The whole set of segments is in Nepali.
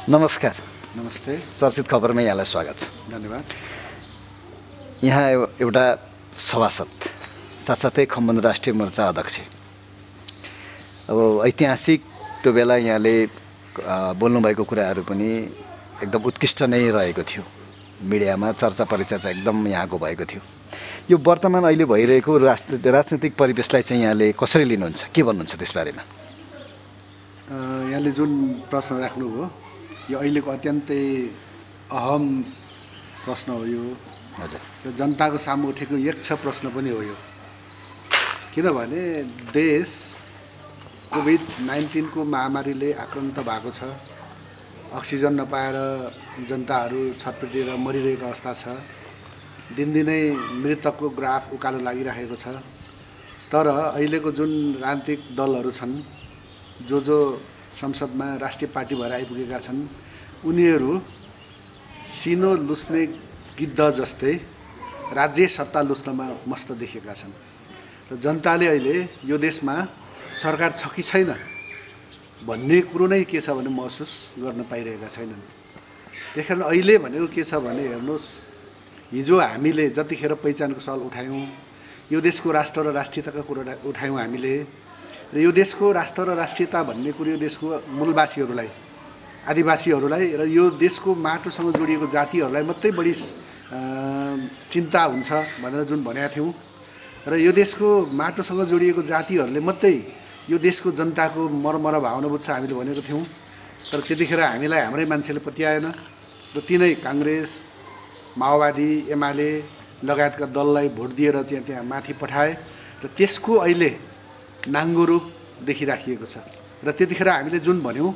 नमस्कार। नमस्ते। चर्चित खबरमा यहाँलाई स्वागत छ। धन्यवाद। यहाँ एउटा सभासद साथसाथै खम्बन्द राष्ट्रिय मोर्चा अध्यक्ष, अब ऐतिहासिक त्यो बेला यहाँले बोल्नुभएको कुराहरू पनि एकदम उत्कृष्ट नै रहेको थियो, मिडियामा चर्चा परिचर्चा चाहिँ एकदम यहाँको भएको थियो। यो वर्तमान अहिले भइरहेको राजनीतिक परिवेशलाई चाहिँ यहाँले कसरी लिनुहुन्छ, के भन्नुहुन्छ त्यसबारेमा? यहाँले जुन प्रश्न राख्नुभयो यो अहिलेको अत्यन्तै अहम प्रश्न हो। यो हजुर, यो जनताको सामु उठेको यक्ष प्रश्न पनि हो। यो किनभने देश कोभिड-19 को महामारीले आक्रान्त भएको छ। अक्सिजन नपाएर जनताहरू छटपटिएर मरिरहेको अवस्था छ। दिनदिनै मृतकको ग्राफ उकालो लागिरहेको छ। तर अहिलेको जुन राजनीतिक दलहरू छन्, जो संसदमा राष्ट्रिय पार्टी भएर आइपुगेका छन्, उनीहरू सिनो लुस्ने गिद्ध जस्तै राज्य सत्ता लुस्नमा मस्त देखेका छन्। र जनताले अहिले यो देशमा सरकार छ कि छैन भन्ने कुरो नै के छ भने महसुस गर्न पाइरहेका छैनन्। त्यसकारण अहिले भनेको के छ भने हेर्नुहोस्, हिजो हामीले जतिखेर पहिचानको सवाल उठायौँ, यो देशको राष्ट्र र राष्ट्रियताको कुरो उठायौँ हामीले, र यो देशको राष्ट्र र राष्ट्रियता भन्ने कुरो यो देशको मूलवासीहरूलाई, आदिवासीहरूलाई र यो देशको माटोसँग जोडिएको जातिहरूलाई मात्रै बढी चिन्ता हुन्छ भनेर जुन भनेका थियौँ, र यो देशको माटोसँग जोडिएको जातिहरूले मात्रै यो देशको जनताको मरमर भावना बुझ्छ हामीले भनेको थियौँ। तर त्यतिखेर हामीलाई हाम्रै मान्छेले पत्याएन र तिनै काङ्ग्रेस, माओवादी, एमाले लगायतका दललाई भोट दिएर चाहिँ त्यहाँ माथि पठाए र त्यसको अहिले नाङ्गो रूप देखिराखिएको छ। र त्यतिखेर हामीले जुन भन्यौँ,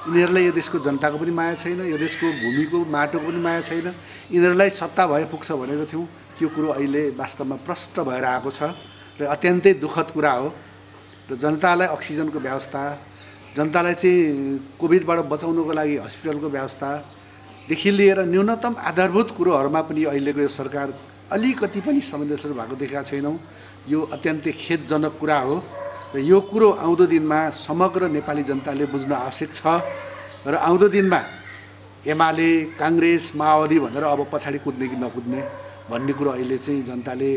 यिनीहरूलाई यो देशको जनताको पनि माया छैन, यो देशको भूमिको माटोको पनि माया छैन, यिनीहरूलाई सत्ता भए पुग्छ भनेको थियौँ। त्यो कुरो अहिले वास्तवमा प्रष्ट भएर आएको छ र अत्यन्तै दुःखद कुरा हो। र जनतालाई अक्सिजनको व्यवस्था, जनतालाई चाहिँ कोभिडबाट बचाउनको लागि हस्पिटलको व्यवस्थादेखि लिएर न्यूनतम आधारभूत कुरोहरूमा पनि अहिलेको यो सरकार अलिकति पनि संवेदनशील भएको देखेका छैनौँ। यो अत्यन्तै खेदजनक कुरा हो र यो कुरो आउँदो दिनमा समग्र नेपाली जनताले बुझ्न आवश्यक छ। र आउँदो दिनमा एमाले, काङ्ग्रेस, माओवादी भनेर अब पछाडि कुद्ने कि नकुद्ने भन्ने कुरो अहिले चाहिँ जनताले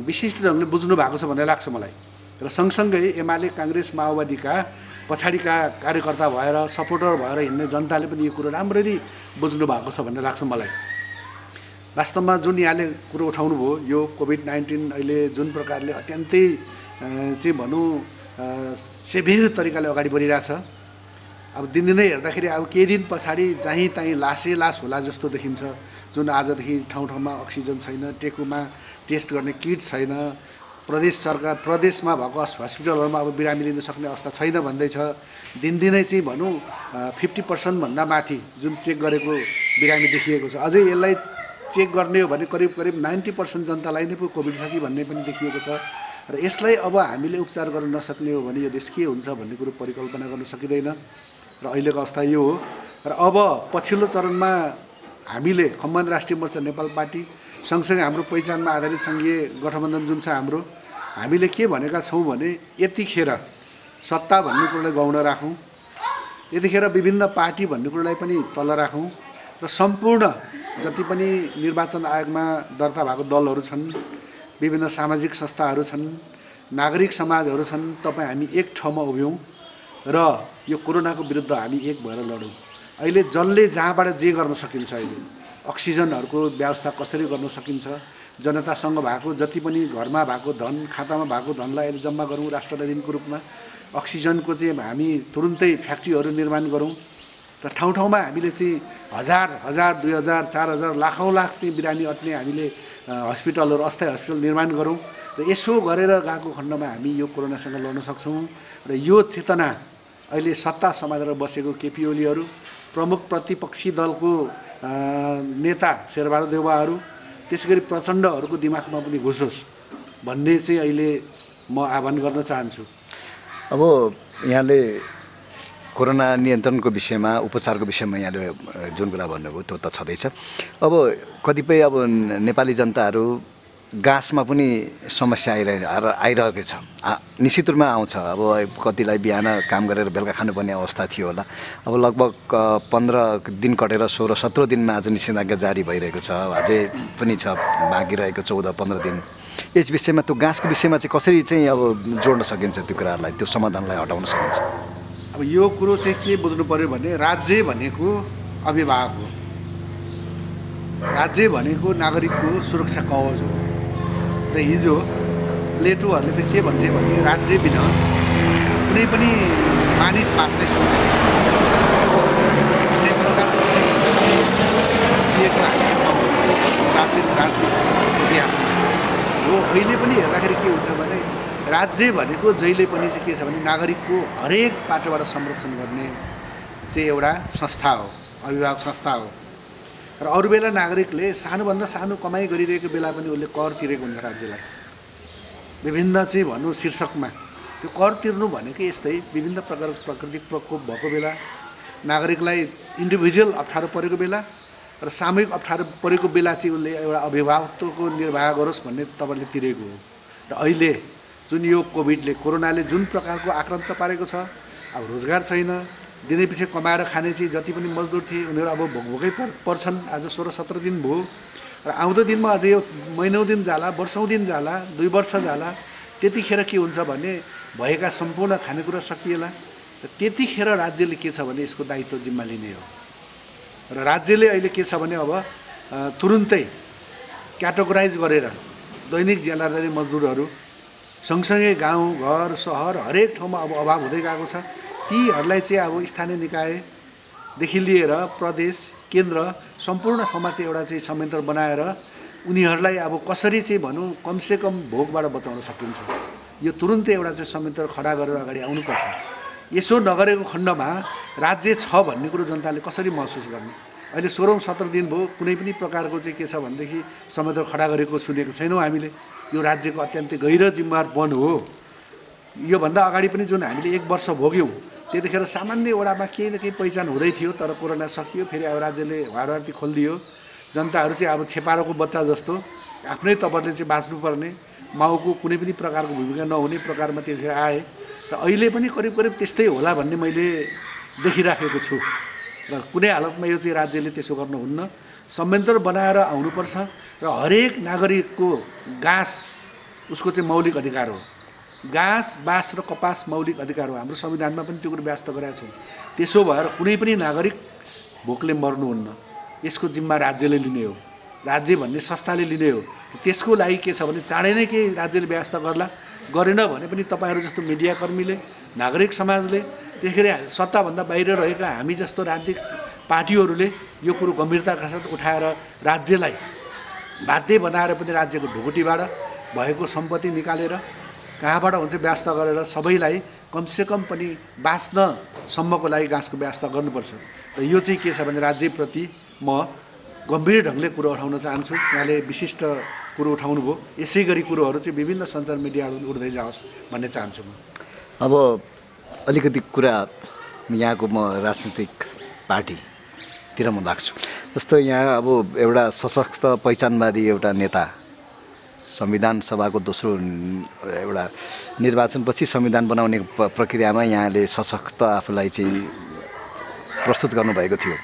विशिष्ट ढङ्गले बुझ्नु भएको छ भन्ने लाग्छ मलाई। र सँगसँगै एमाले, काङ्ग्रेस, माओवादीका पछाडिका कार्यकर्ता भएर, सपोर्टर भएर हिँड्ने जनताले पनि यो कुरो राम्ररी बुझ्नु भएको छ भन्ने लाग्छ मलाई। वास्तवमा जुन यहाँले कुरो उठाउनु भयो, यो कोभिड-19 अहिले जुन प्रकारले अत्यन्तै चाहिँ भनौँ सेभियर तरिकाले अगाडि बढिरहेछ, अब दिनदिनै हेर्दाखेरि अब केही दिन पछाडि जहीँ तहीँ लासै लास होला जस्तो देखिन्छ। जुन आजदेखि ठाउँ ठाउँमा अक्सिजन छैन, टेकुमा टेस्ट गर्ने किट छैन, प्रदेशमा भएको हस्पिटलहरूमा अब बिरामी लिन सक्ने अवस्था छैन भन्दैछ। दिनदिनै चाहिँ भनौँ 50% भन्दा माथि जुन चेक गरेको बिरामी देखिएको छ। अझै यसलाई चेक गर्ने हो भने करिब 90% जनतालाई नै पो कोभिड छ कि भन्ने पनि देखिएको छ। र यसलाई अब हामीले उपचार गर्न नसक्ने हो भने यो देश के हुन्छ भन्ने कुरो परिकल्पना गर्न सकिँदैन। र अहिलेको अवस्था यो हो। र अब पछिल्लो चरणमा हामीले खम्बन्द राष्ट्रिय मोर्चा नेपाल पार्टी सँगसँगै हाम्रो पहिचानमा आधारित सङ्घीय गठबन्धन जुन छ हाम्रो, हामीले के भनेका छौँ भने यतिखेर सत्ता भन्ने कुरोलाई गौण राखौँ, यतिखेर विभिन्न पार्टी भन्ने कुरोलाई पनि तल राखौँ, र सम्पूर्ण जति पनि निर्वाचन आयोगमा दर्ता भएको दलहरू छन्, विभिन्न सामाजिक संस्थाहरू छन्, नागरिक समाजहरू छन्, तपाईँ हामी एक ठाउँमा उभियौँ र यो कोरोनाको विरुद्ध हामी एक भएर लडौँ। अहिले जसले जहाँबाट जे गर्न सकिन्छ, अहिले अक्सिजनहरूको व्यवस्था कसरी गर्न सकिन्छ, जनतासँग भएको जति पनि घरमा भएको धन, खातामा भएको धनलाई अहिले जम्मा गरौँ राष्ट्रलाई ऋणको रूपमा। अक्सिजनको चाहिँ हामी तुरुन्तै फ्याक्ट्रीहरू निर्माण गरौँ र ठाउँ ठाउँमा हामीले चाहिँ 1000, 2000, 4000 लाखौँ लाख चाहिँ बिरामी अट्ने हामीले हस्पिटलहरू, अस्थायी हस्पिटल निर्माण गरौँ। र यसो गरेर गएको खण्डमा हामी यो कोरोनासँग लड्न सक्छौँ। र यो चेतना अहिले सत्ता समातेर बसेको केपी ओलीहरू, प्रमुख प्रतिपक्षी दलको नेता शेरबहादुर देउवाहरू, त्यसै गरी प्रचण्डहरूको दिमागमा पनि घुसोस् भन्ने चाहिँ अहिले म आह्वान गर्न चाहन्छु। अब यहाँले कोरोना नियन्त्रणको विषयमा, उपचारको विषयमा यहाँले जुन कुरा भन्नुभयो त्यो त छँदैछ। अब कतिपय अब नेपाली जनताहरू गाँसमा पनि समस्या आइरहेको छ। निश्चित रूपमा आउँछ। अब कतिलाई बिहान काम गरेर बेलुका खानुपर्ने अवस्था थियो होला। अब लगभग 15 दिन कटेर 16-17 दिनमा आज निषेधाज्ञा जारी भइरहेको छ। अझै पनि छ बाँकी रहेको 14-15 दिन। यस विषयमा त्यो गाँसको विषयमा चाहिँ कसरी चाहिँ अब जोड्न सकिन्छ त्यो कुराहरूलाई, त्यो समाधानलाई हटाउन सकिन्छ? अब यो कुरो चाहिँ के बुझ्नु पर्यो भने राज्य भनेको अभिभावक हो, राज्य भनेको नागरिकको सुरक्षा कवच हो। र हिजो लेटोहरूले त के भन्थे भने राज्य बिना कुनै पनि मानिस बाँच्नै सक्दैन भन्ने प्रकारको दिएको हामीले पाउँछौँ प्राचीन राजनीतिक इतिहासमा हो। अहिले पनि हेर्दाखेरि के हुन्छ भने राज्य भनेको जहिले पनि चाहिँ के छ भने नागरिकको हरेक पाटोबाट संरक्षण गर्ने चाहिँ एउटा संस्था हो, अभिभावक संस्था हो। र अरू बेला नागरिकले सानोभन्दा सानो कमाइ गरिरहेको बेला पनि उसले कर तिरेको हुन्छ राज्यलाई, विभिन्न चाहिँ भनौँ शीर्षकमा। त्यो कर तिर्नु भनेको यस्तै विभिन्न प्रकारको प्राकृतिक प्रकोप भएको बेला, नागरिकलाई इन्डिभिजुअल अप्ठ्यारो परेको बेला र सामूहिक अप्ठ्यारो परेको बेला चाहिँ उसले एउटा अभिभावकत्वको निर्वाह गरोस् भन्ने तपाईँले तिरेको हो। र अहिले जुन यो कोभिडले कोरोनाले जुन प्रकारको आक्रान्त पारेको छ, अब रोजगार छैन, दिनै पछि कमाएर खाने चाहिँ जति पनि मजदुर थिए उनीहरू अब भोकै पर्छन्। आज 16-17 दिन भयो र आउँदो दिनमा अझै यो महिनौँ दिन जाला, वर्षौँ दिन जाला, 2 वर्ष जाला। त्यतिखेर के हुन्छ भने भएका सम्पूर्ण खानेकुरा सकिएला र त्यतिखेर राज्यले के छ भने यसको दायित्व जिम्मा लिने हो। र राज्यले अहिले के छ भने अब तुरुन्तै क्याटेगोराइज गरेर दैनिक ज्यालादारी मजदुरहरू सँगसँगै गाउँ घर सहर हरेक ठाउँमा अब अभाव हुँदै गएको छ। तीहरूलाई चाहिँ अब स्थानीय निकायदेखि लिएर प्रदेश केन्द्र सम्पूर्ण ठाउँमा चाहिँ एउटा चाहिँ संयन्त्र बनाएर उनीहरूलाई अब कसरी चाहिँ भनौँ कमसेकम भोकबाट बचाउन सकिन्छ, यो तुरुन्तै एउटा चाहिँ संयन्त्र खडा गरेर अगाडि आउनुपर्छ। यसो नगरेको खण्डमा राज्य छ भन्ने कुरो जनताले कसरी महसुस गर्ने? अहिले 16-17 दिन भयो, कुनै पनि प्रकारको चाहिँ के छ भनेदेखि संयन्त्र खडा गरेको सुनेको छैनौँ हामीले। यो राज्यको अत्यन्तै गैर जिम्मेवारपन हो। योभन्दा अगाडि पनि जुन हामीले 1 वर्ष भोग्यौँ त्यतिखेर सामान्य वडामा केही न केही पहिचान हुँदै थियो, तर कोरोना सकियो, फेरि अब राज्यले हारहार्ती खोलिदियो। जनताहरू चाहिँ अब छेपारोको बच्चा जस्तो आफ्नै तवरले चाहिँ बाँच्नुपर्ने, माउको कुनै पनि प्रकारको भूमिका नहुने प्रकारमा त्यतिखेर आए र अहिले पनि करिब करिब त्यस्तै होला भन्ने मैले देखिराखेको छु। र कुनै हालतमा यो चाहिँ राज्यले त्यसो गर्नुहुन्न, संयन्त्र बनाएर आउनुपर्छ। र हरेक नागरिकको घाँस उसको चाहिँ मौलिक अधिकार हो। घाँस, बाँस र कपास मौलिक अधिकार हो। हाम्रो संविधानमा पनि त्यो कुरो व्यवस्था गरेका छौँ। त्यसो भएर कुनै पनि नागरिक भोकले मर्नुहुन्न, यसको जिम्मा राज्यले लिने हो, राज्य भन्ने संस्थाले लिने हो। त्यसको लागि के छ भने चाँडै नै केही राज्यले व्यवस्था गर्ला, गरेन भने पनि तपाईँहरू जस्तो मिडियाकर्मीले, नागरिक समाजले, त्यसरी सत्ताभन्दा बाहिर रहेका हामी जस्तो राजनीतिक पार्टीहरूले यो कुरो गम्भीरताका साथ उठाएर राज्यलाई बाध्य बनाएर पनि राज्यको ढुकुटीबाट भएको सम्पत्ति निकालेर कहाँबाट हुन्छ व्यवस्था गरेर सबैलाई कमसेकम पनि बाँच्नसम्मको लागि घाँसको व्यवस्था गर्नुपर्छ। र यो चाहिँ के छ भने राज्यप्रति म गम्भीर ढङ्गले कुरो उठाउन चाहन्छु। यहाँले विशिष्ट कुरो उठाउनु भयो, यसै गरी कुरोहरू चाहिँ विभिन्न सञ्चार मिडियाहरू उठ्दै जाओस् भन्ने चाहन्छु म। अब अलिकति कुरा यहाँको म राजनीतिक पार्टीतिर म लाग्छु। जस्तो यहाँ अब एउटा सशक्त पहिचानवादी एउटा नेता, संविधान सभाको दोस्रो एउटा निर्वाचनपछि संविधान बनाउने प्रक्रियामा यहाँले सशक्त आफूलाई चाहिँ प्रस्तुत गर्नुभएको थियो,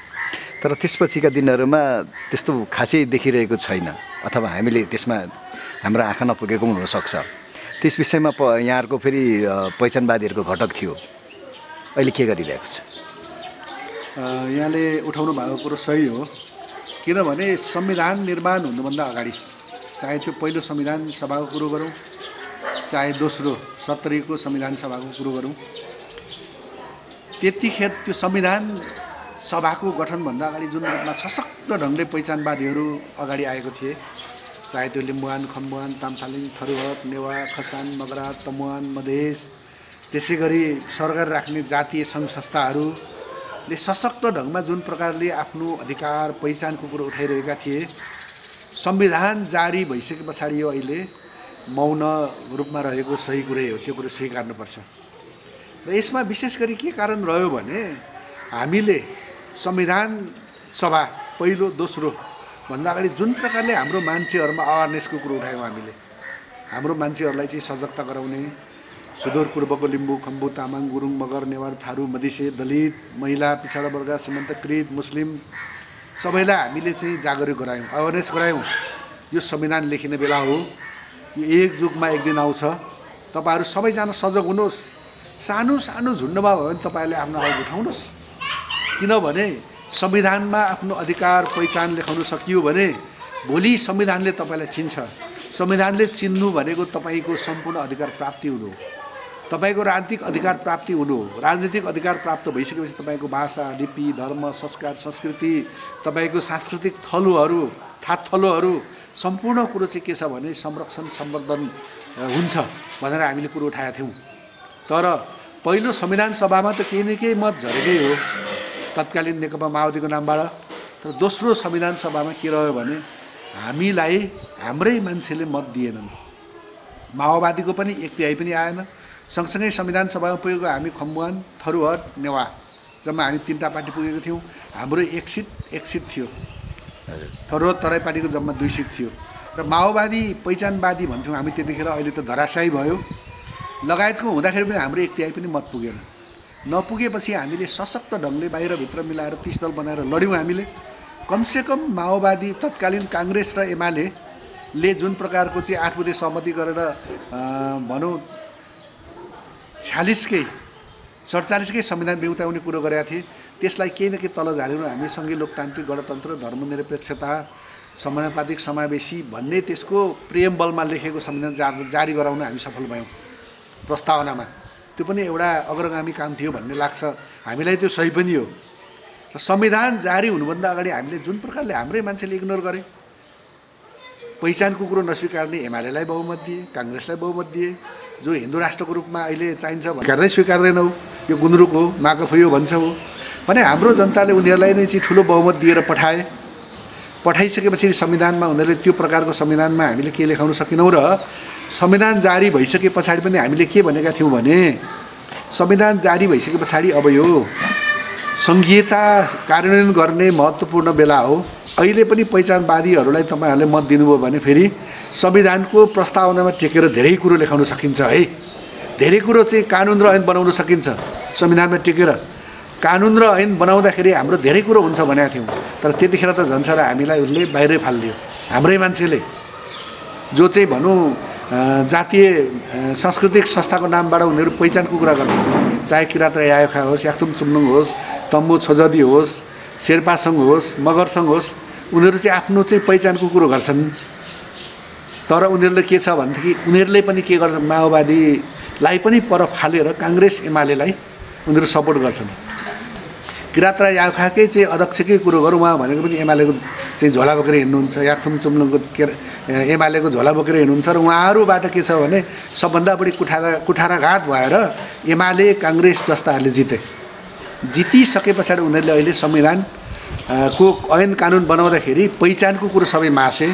तर त्यसपछिका दिनहरूमा त्यस्तो खासै देखिरहेको छैन, अथवा हामीले त्यसमा हाम्रो आँखा नपुगेको पनि हुनसक्छ। त्यस विषयमा यहाँहरूको फेरि पहिचानवादीहरूको घटक थियो, अहिले के गरिरहेको छ? यहाँले उठाउनु भएको कुरो सही हो, किनभने संविधान निर्माण हुनुभन्दा अगाडि चाहे त्यो पहिलो संविधान सभाको कुरो गरौँ, चाहे दोस्रो 70को संविधान सभाको कुरो गरौँ, त्यतिखेर त्यो संविधान सभाको गठनभन्दा अगाडि जुन रूपमा सशक्त ढङ्गले पहिचानवादीहरू अगाडि आएको थिए, चाहे त्यो लिम्बुवान, खम्बुवान, तामसालिङ, थरुहट, नेवा, खसान, मगरा, तमुवान, मधेस, त्यसै गरी सरकार राख्ने जातीय सङ्घ संस्थाहरूले सशक्त ढङ्गमा जुन प्रकारले आफ्नो अधिकार पहिचानको कुरो उठाइरहेका थिए, संविधान जारी भइसके पछाडि यो अहिले मौन रूपमा रहेको सही कुरै हो, त्यो कुरो स्वीकार्नुपर्छ। र यसमा विशेष गरी के कारण रह्यो भने हामीले संविधान सभा पहिलो दोस्रो भन्दा अगाडि जुन प्रकारले हाम्रो मान्छेहरूमा अवेरनेसको कुरो उठायौँ हामीले, हाम्रो मान्छेहरूलाई चाहिँ सजगता गराउने, सुदूरपूर्वको लिम्बू, खम्बू, तामाङ, गुरुङ, मगर, नेवार, थारू, मधेसी, दलित, महिला, पिछडा वर्ग, सीमान्तकृत, मुस्लिम सबैलाई हामीले चाहिँ जागरुक गरायौँ, अवेरनेस गरायौँ। यो संविधान लेखिने बेला हो, यो एक जुगमा एक दिन आउँछ, तपाईँहरू सबैजना सजग हुनुहोस्। सानो सानो झुन्डमा भयो भने तपाईँहरूले आफ्नो आवाज उठाउनुहोस्, किनभने संविधानमा आफ्नो अधिकार पहिचान लेखाउन सकियो भने भोलि संविधानले तपाईँलाई चिन्छ। संविधानले चिन्नु भनेको तपाईँको सम्पूर्ण अधिकार प्राप्ति हुनु हो, तपाईँको राजनीतिक अधिकार प्राप्ति हुनु हो। राजनीतिक अधिकार प्राप्त भइसकेपछि तपाईँको भाषा, लिपि, धर्म, संस्कार, संस्कृति, तपाईँको सांस्कृतिक थलोहरू, थलोहरू सम्पूर्ण कुरो चाहिँ के छ भने संरक्षण सम्वर्धन हुन्छ भनेर हामीले कुरो उठाएका थियौँ। तर पहिलो संविधान सभामा त केही न केही मत झरेकै हो तत्कालीन नेकपा माओवादीको नामबाट। तर दोस्रो संविधान सभामा के रह्यो भने हामीलाई हाम्रै मान्छेले मत दिएनन्, माओवादीको पनि एक तिहाई पनि आएन। सँगसँगै संविधान सभामा पुगेको हामी खम्बुवान, थरुहट, नेवा जम्मा हामी 3टा पार्टी पुगेको थियौँ। हाम्रो एक सिट थियो, थरुहट तराई पार्टीको जम्मा 2 सिट थियो। र माओवादी पहिचानवादी भन्थ्यौँ हामी त्यतिखेर, अहिले त धराशायी भयो। लगायतको हुँदाखेरि पनि हाम्रो एक तिहाई पनि मत पुगेन। नपुगेपछि हामीले सशक्त ढङ्गले बाहिरभित्र मिलाएर 30 दल बनाएर लड्यौँ। हामीले कमसेकम माओवादी, तत्कालीन काङ्ग्रेस र एमाले जुन प्रकारको चाहिँ 8 बुँदे सहमति गरेर भनौँ 47कै संविधान बेउताउने कुरो गरेका थिए, त्यसलाई केही न केही तल झारेर हामी सङ्घीय लोकतान्त्रिक गणतन्त्र, धर्मनिरपेक्षता, समानुपातिक समावेशी भन्ने त्यसको प्रियम्बलमा लेखेको संविधान जारी गराउन हामी सफल भयौँ प्रस्तावनामा। त्यो पनि एउटा अग्रगामी काम थियो भन्ने लाग्छ हामीलाई, त्यो सही पनि हो। र संविधान जारी हुनुभन्दा अगाडि हामीले जुन प्रकारले हाम्रै मान्छेले इग्नोर गरे, पहिचानको कुरो नस्वीकार्ने एमालेलाई बहुमत दिए, काङ्ग्रेसलाई बहुमत दिए, जो हिन्दू राष्ट्रको रूपमा अहिले चाहिन्छ भन्दै स्वीकार्दैनौ, यो गुन्द्रुक हो, माकफ हो भन्छ हो भने हाम्रो जनताले उनीहरूलाई नै चाहिँ ठुलो बहुमत दिएर पठाइसकेपछि संविधानमा उनीहरूले त्यो प्रकारको संविधानमा हामीले के लेखाउन सकेनौँ। र संविधान जारी भइसके पछाडि पनि हामीले के भनेका थियौँ भने संविधान जारी भइसके पछाडि अब यो सङ्घीयता कार्यान्वयन गर्ने महत्त्वपूर्ण बेला हो। अहिले पनि पहिचानवादीहरूलाई तपाईँहरूले मत दिनुभयो भने फेरि संविधानको प्रस्तावनामा टेकेर धेरै कुरो लेखाउन सकिन्छ है। धेरै कुरो चाहिँ कानुन र ऐन बनाउन सकिन्छ संविधानमा टेकेर। कानुन र ऐन बनाउँदाखेरि हाम्रो धेरै कुरो हुन्छ भनेका थियौँ, तर त्यतिखेर त झन् साह्रो हामीलाई उसले बाहिरै फालिदियो। हाम्रै मान्छेले जो चाहिँ भनौँ जातीय सांस्कृतिक संस्थाको नामबाट उनीहरू पहिचानको कुरा गर्छन्, चाहे किराँत र यायोखा होस्, याक्थुम चुम्लुङ होस्, तम्बु छोजदी होस्, शेर्पासङ होस्, मगरसङ होस्, उनीहरू चाहिँ आफ्नो चाहिँ पहिचानको कुरो गर्छन्। तर उनीहरूले के छ भनेदेखि उनीहरूले पनि के गर्छ, माओवादीलाई पनि पर फालेर काङ्ग्रेस एमालेलाई उनीहरू सपोर्ट गर्छन्। किराँत र यायोखाकै चाहिँ अध्यक्षकै कुरो गरौँ, उहाँ भनेको पनि एमालेको चाहिँ झोला बोकेर हिँड्नुहुन्छ, याक्थुम चुम्लुङको एमालेको झोला बोकेर हिँड्नुहुन्छ। र उहाँहरूबाट के छ भने सबभन्दा बढी कुठाराघात भएर एमाले काङ्ग्रेस जस्ताहरूले जितिसके पछाडि उनीहरूले अहिले संविधान को ऐन कानुन बनाउँदाखेरि पहिचानको कुरो सबै मासे।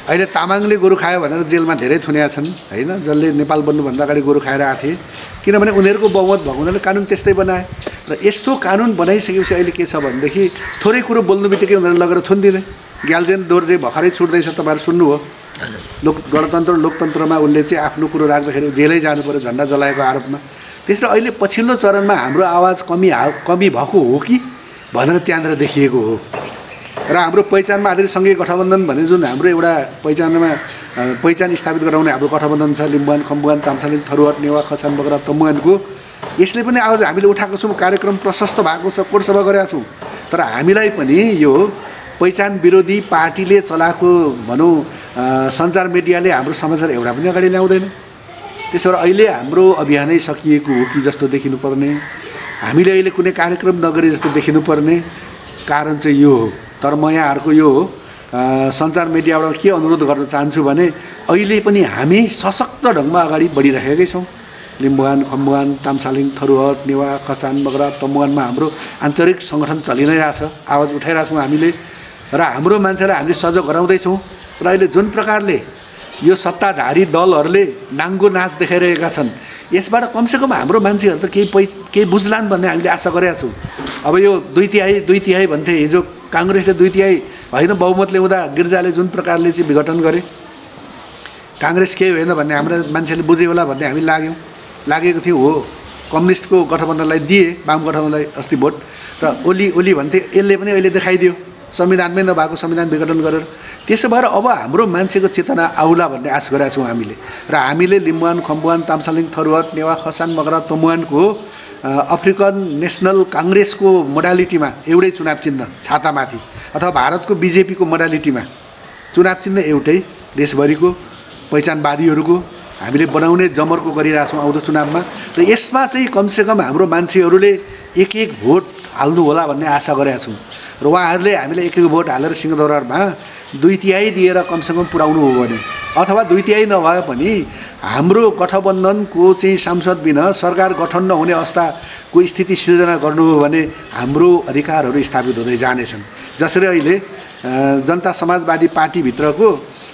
अहिले तामाङले गोरु खायो भनेर जेलमा धेरै थुनेका छन् होइन, जसले नेपाल बन्नुभन्दा अगाडि गोरु खाएर आएको थिए, किनभने उनीहरूको बहुमत भएको उनीहरूले कानुन त्यस्तै बनाए। र यस्तो कानुन बनाइसकेपछि अहिले के छ भनेदेखि थोरै कुरो बोल्नु बित्तिकै उनीहरूले लगेर थुनिदिने। ग्याल्जेन दोर्जे भर्खरै छुट्दैछ, तपाईँहरू सुन्नुभयो, लोकतन्त्रमा उसले चाहिँ आफ्नो कुरो राख्दाखेरि जेलै जानु पर्यो झन्डा जलाएको आरोपमा। त्यसरी अहिले पछिल्लो चरणमा हाम्रो आवाज कमी भएको हो कि भनेर त्यहाँनिर देखिएको हो। र हाम्रो पहिचानमा आधारित सङ्घीय गठबन्धन भने जुन हाम्रो एउटा पहिचान स्थापित गराउने हाम्रो गठबन्धन छ, लिम्बुवान, खम्बुवान, तामसालिङ, थरुहट, नेवा, खसान, बगरा, तमुवानको, यसले पनि आवाज हामीले उठाएको छौँ। कार्यक्रम प्रशस्त भएको छ, कोटसभा गरेका छौँ। तर हामीलाई पनि यो पहिचान विरोधी पार्टीले चलाएको भनौँ सञ्चार मिडियाले हाम्रो समाचार एउटा पनि अगाडि ल्याउँदैन। त्यसो भएर अहिले हाम्रो अभियानै सकिएको हो कि जस्तो देखिनुपर्ने, हामीले अहिले कुनै कार्यक्रम नगरे जस्तो देखिनुपर्ने कारण चाहिँ यो हो। तर म यहाँहरूको यो सञ्चार मिडियाबाट के अनुरोध गर्न चाहन्छु भने अहिले पनि हामी सशक्त ढङ्गमा अगाडि बढिरहेकै छौँ। लिम्बुवान, खम्बुवान, तामसालिङ, थरुहट, नेवा, खसान, बगरा, तमुवानमा हाम्रो आन्तरिक सङ्गठन चलि नै रहेछ, आवाज उठाइरहेछौँ हामीले। र हाम्रो मान्छेलाई हामीले सजग गराउँदैछौँ। र अहिले जुन प्रकारले यो सत्ताधारी दलहरूले नाङ्गो नाच देखाइरहेका छन्, यसबाट कमसेकम हाम्रो मान्छेहरू त केही बुझ्लान् भन्ने हामीले आशा गरेका छौँ। अब यो दुई तिहाई भन्थे, हिजो काङ्ग्रेसले 2/3 होइन बहुमतले हुँदा गिर्जाले जुन प्रकारले चाहिँ विघटन गरे, काङ्ग्रेस केही होइन भन्ने हाम्रा मान्छेले बुझ्यो होला भन्ने हामी लागेको थियो। हो, कम्युनिस्टको गठबन्धनलाई दिए, वाम गठबन्धनलाई अस्ति भोट, र ओली भन्थे, यसले पनि अहिले देखाइदियो संविधानमै नभएको संविधान विघटन गरेर। त्यसो भएर अब हाम्रो मान्छेको चेतना आउला भन्ने आश गरेका छौँ हामीले। र हामीले लिम्बुवान, खम्बुवान, तामसालिङ, थरुवाट, नेवा, खसान, मगरा, तमुवानको अफ्रिकन नेसनल काङ्ग्रेसको मोडालिटीमा एउटै चुनाव चिन्ह छातामाथि, अथवा भारतको बिजेपीको मोडालिटीमा चुनाव चिन्ह एउटै देशभरिको पहिचानवादीहरूको हामीले बनाउने जमर्को गरिरहेछौँ आउँदो चुनावमा। र यसमा चाहिँ कमसेकम हाम्रो मान्छेहरूले एक भोट हाल्नु होला भन्ने आशा गरेका छौँ। र उहाँहरूले हामीले एक भोट हालेर सिंहदरबारमा 2/3 दिएर कमसेकम पुर्याउनु हो भने, अथवा 2/3 नभए पनि हाम्रो गठबन्धनको चाहिँ सांसद बिना सरकार गठन नहुने अवस्थाको स्थिति सिर्जना गर्नु हो भने हाम्रो अधिकारहरू स्थापित हुँदै जानेछन्। जसरी अहिले जनता समाजवादी पार्टीभित्रको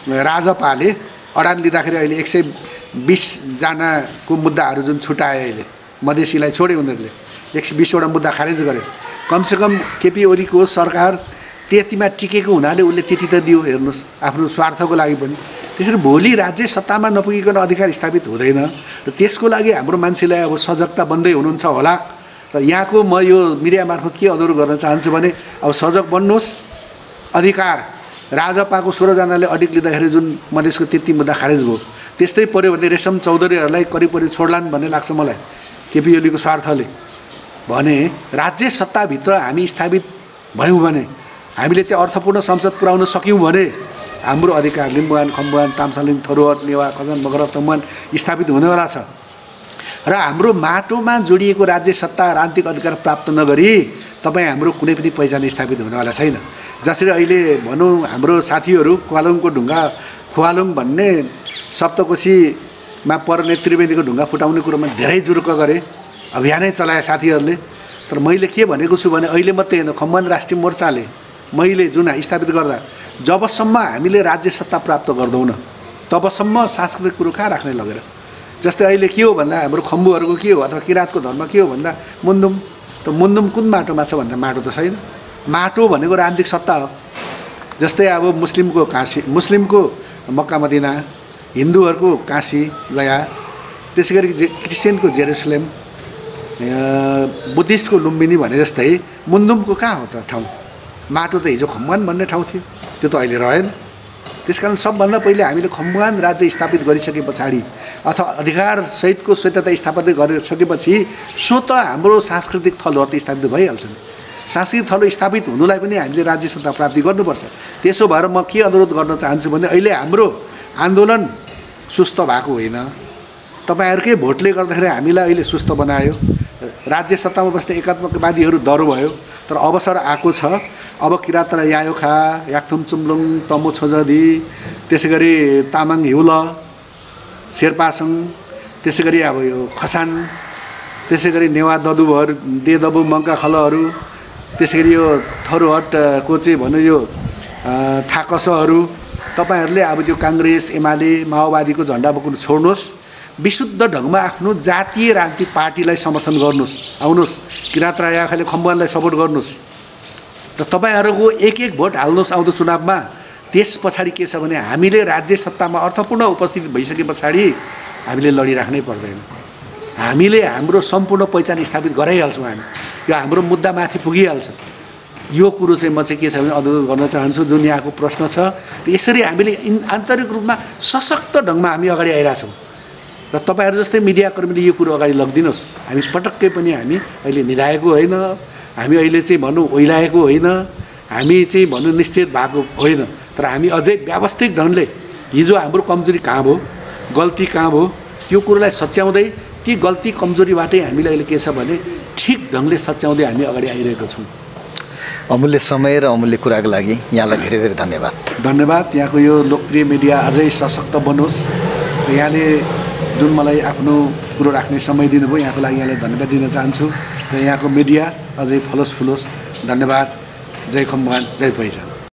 राजपाले अडान लिँदाखेरि अहिले 120 जनाको मुद्दाहरू जुन छुटाए, अहिले मधेसीलाई छोडे उनीहरूले 120वटा मुद्दा खारेज गरे। कमसेकम केपी ओलीको सरकार त्यतिमा टिकेको हुनाले उसले त्यति त दियो, हेर्नुहोस्, आफ्नो स्वार्थको लागि पनि। त्यसरी भोलि राज्य सत्तामा नपुगिकन अधिकार स्थापित हुँदैन। र त्यसको लागि हाम्रो मान्छेलाई अब सजगता बन्दै हुनुहुन्छ होला। र यहाँको म यो मिडिया मार्फत के अनुरोध गर्न चाहन्छु भने, अब सजग बन्नुहोस्। अधिकार राजपाको 16 जनाले अडिट लिँदाखेरि जुन मधेसको त्यति मुद्दा खारेज भयो, त्यस्तै पर्यो भने रेशम चौधरीहरूलाई करिब छोड्लान् भन्ने लाग्छ मलाई, केपी ओलीको स्वार्थले। भने राज्य सत्ताभित्र हामी स्थापित भयौँ भने, हामीले त्यो अर्थपूर्ण संसद पुर्याउन सक्यौँ भने हाम्रो अधिकार लिम्बुवान, खम्बुवान, तामसालिङ, थरुवाट, नेवा, खसान, मगरा, तमुवान स्थापित हुनेवाला छ। र हाम्रो माटोमा जोडिएको राज्य सत्ता राजनीतिक अधिकार प्राप्त नगरी तपाईँ हाम्रो कुनै पनि पहिचान स्थापित हुनेवाला छैन। जसरी अहिले भनौँ हाम्रो साथीहरू खुवालुङको ढुङ्गा, खुवालुङ भन्ने सप्तकोशीमा पर्ने त्रिवेणीको ढुङ्गा फुटाउने कुरोमा धेरै जुरुक गरे, अभियानै चलाए साथीहरूले। तर मैले के भनेको छु भने, अहिले मात्रै होइन, खम्बुवान राष्ट्रिय मोर्चाले मैले जुन स्थापित गर्दा जबसम्म हामीले राज्य सत्ता प्राप्त गर्दैनौँ तबसम्म सांस्कृतिक कुरो कहाँ राख्ने लगेर। जस्तै अहिले के हो भन्दा हाम्रो खम्बुहरूको के हो, अथवा किराँतको धर्म के हो भन्दा मुन्दुम, त मुन्दुम कुन माटोमा छ भन्दा माटो त छैन। माटो भनेको राजनीतिक सत्ता हो। जस्तै अब मुस्लिमको काशी, मुस्लिमको मक्का मदिना, हिन्दूहरूको काशी गया, त्यसै गरी क्रिस्चियनको जेरुसलेम, बुद्धिस्टको लुम्बिनी भने जस्तै मुन्दुमको कहाँ हो त ठाउँ? माटो त हिजो खम्बुवान भन्ने ठाउँ थियो, त्यो त अहिले रहेन। त्यसकारण सबभन्दा पहिले हामीले खम्बुवान राज्य स्थापित गरिसके पछाडि, अथवा अधिकारसहितको स्वायत्तता स्थापित गरिसकेपछि स्वतः हाम्रो सांस्कृतिक थलोहरू त स्थापित भइहाल्छन्। सांस्कृतिक थलो स्थापित हुनुलाई पनि हामीले राज्य सत्ता प्राप्ति गर्नुपर्छ। त्यसो भएर म के अनुरोध गर्न चाहन्छु भने, अहिले हाम्रो आन्दोलन सुस्त भएको होइन, तपाईँहरूकै भोटले गर्दाखेरि हामीलाई अहिले सुस्त बनायो। राज्य सत्तामा बस्ने एकात्मकवादीहरू डरो भयो, तर अवसर आएको छ। अब किराँत र यायोखा, याक्थुम चुम्लुङ, तमु छोजदी, त्यसै गरी तामाङ हिउल, शेर्पासङ, त्यसै गरी अब यो खसान, त्यसै गरी नेवा ददुभर, देदबु मङ्का खलहरू, त्यसै गरी यो थरुहटको चाहिँ भनौँ यो थाकसहरू, तपाईँहरूले अब त्यो काङ्ग्रेस, एमाले, माओवादीको झन्डा बोक्नु छोड्नुहोस्। विशुद्ध ढङ्गमा आफ्नो जातीय राजनीतिक पार्टीलाई समर्थन गर्नुहोस्। आउनुहोस्, किराँत र यायोखाले खम्बुवानलाई सपोर्ट गर्नुहोस् र तपाईँहरूको एक भोट हाल्नुहोस् आउँदो चुनावमा। त्यस पछाडि के छ भने, हामीले राज्य सत्तामा अर्थपूर्ण उपस्थिति भइसके पछाडि हामीले लडिराख्नै पर्दैन। हामीले हाम्रो सम्पूर्ण पहिचान स्थापित गराइहाल्छौँ। हामी यो हाम्रो मुद्दामाथि पुगिहाल्छ। यो कुरो चाहिँ म चाहिँ के छ भने अनुरोध गर्न चाहन्छु, जुन यहाँको प्रश्न छ, यसरी हामीले आन्तरिक रूपमा सशक्त ढङ्गमा हामी अगाडि आइरहेछौँ। र तपाईँहरू जस्तै मिडियाकर्मीले यो कुरो अगाडि लगिदिनुहोस्। हामी पटक्कै पनि हामी अहिले निधाएको होइन, हामी अहिले चाहिँ भनौँ ओइलाएको होइन, हामी चाहिँ भनौँ निश्चित भएको होइन, तर हामी अझै व्यवस्थित ढङ्गले हिजो हाम्रो कमजोरी कहाँ भयो, गल्ती कहाँ भयो, त्यो कुरोलाई सच्याउँदै ती गल्ती कमजोरीबाटै हामीले अहिले के छ भने ठिक ढङ्गले सच्याउँदै हामी अगाडि आइरहेका छौँ। अमूल्य समय र अमूल्य कुराको लागि यहाँलाई धेरै धेरै धन्यवाद। धन्यवाद। यहाँको यो लोकप्रिय मिडिया अझै सशक्त बनोस्। यहाँले जुन मलाई आफ्नो कुरो राख्ने समय दिनुभयो, यहाँको लागि यहाँलाई धन्यवाद दिन चाहन्छु। र यहाँको मिडिया अझै फलोस् फुलोस्। धन्यवाद। जय खम्बुवान, जय पहिचान।